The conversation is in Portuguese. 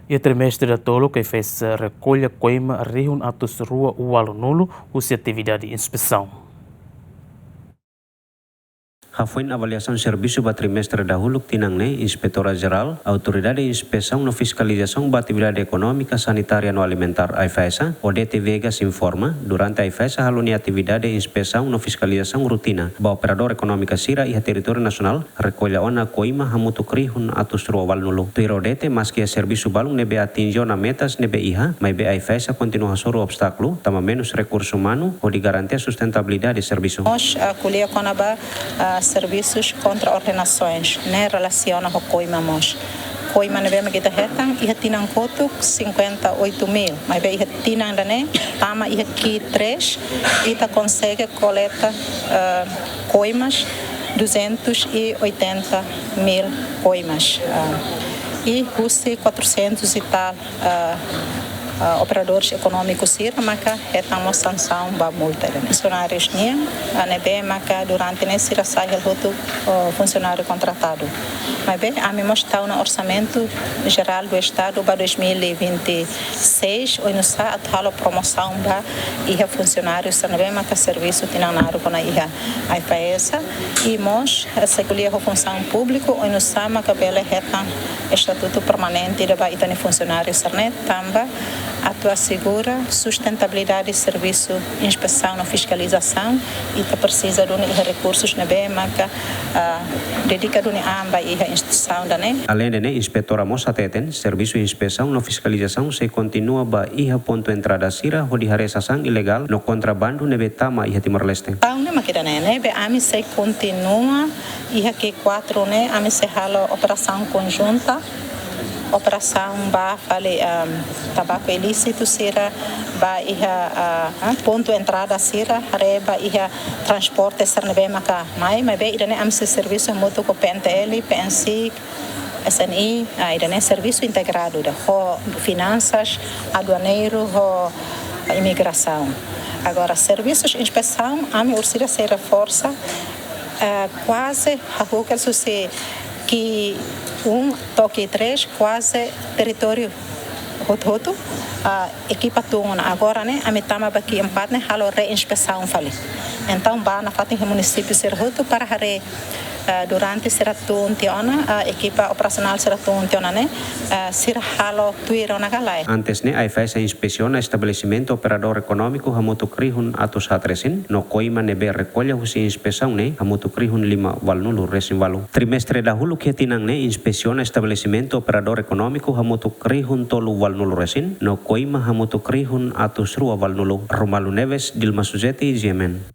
E trimestre da tolo que fez recolha coima rihun atus rua ualo nulo usi atividade de inspeção. Hafuin avaliação serviço ba trimestre dahulu tinangne Inspetora Geral, Autoridade de Inspeção no Fiscalização ba Atividade Econômica, Sanitária no Alimentar AIFESA, ODT Vegas informa, durante a AIFESA haluni atividade de inspeção no fiscalização rutina, ba Operador Econômica Sira e a Território Nacional, recolha ona coima hamutu krihun atus ruawal nulo. Tuiro ODT maski a serviço balung nebe atingiu na metas nebe iha, mas be AIFESA continua soro obstáculo, tama menos recurso humano ou de garantir a sustentabilidade de serviço. Nós acolhemos serviços contra ordenações, né, relaciona com coima mos. Coima na bema kita hetang iha tinang kotuk 58 mil, mas be iha tinang dane tama iha ki 3 ita consegue coleta coimas 280 mil coimas e custe 400 e tal operadores econômicos sira maka etang sanção ba multa funcionários nia nebe maka durante nesse sai o funcionário contratado mas bem a mim está no orçamento geral do estado para 2026 o nossa atual promoção ba e funcionários nebe maka serviço tinanaro com a AIFESA e nós seguir a função público o nossa maka bela etang estatuto permanente da ba itani funcionários sarnet tamba atua segura sustentabilidade de serviço, inspeção, fiscalização e precisa de recursos na BMACA dedica de amba e a instituição da né. Além de inspetora moça teten serviço de inspeção no fiscalização se continua ba iha ponto entrada sira ho di haresação ilegal no contrabando nebe tama iha Timor Leste. Pau ne makida né be ami se continua iha que 4 né ami se hala operação conjunta operação ba fale tabaco ilícito sira ba iha ponto entrada sira reba iha transporte sarnebe maka mai be idane am serviço moto com PNTL, PNC, SNI, idane serviço integrado da finanças, aduaneiro, imigração. Agora serviços de inspeção a minha ursira se reforça quase a rua se que toque 3 quase território roto equipa tuna agora né a metama aqui empat né halo reinspeção fali então ba na fatin município ser roto para hare durante seratun tiona a equipa operacional seratun tiona né sir halo tuira na galai antes né AIFESA inspeciona estabelecimento operador econômico hamutu krihun atus hatresin no coima nebe recolha husi inspeção né hamutu krihun 5 valnulu resin valu trimestre dahulu que tinang né inspeciona estabelecimento operador econômico hamutu krihun tolu valnulu resin no coima hamutu krihun atus rua valnulu Romalu Neves Dilma Suzeti Yemen.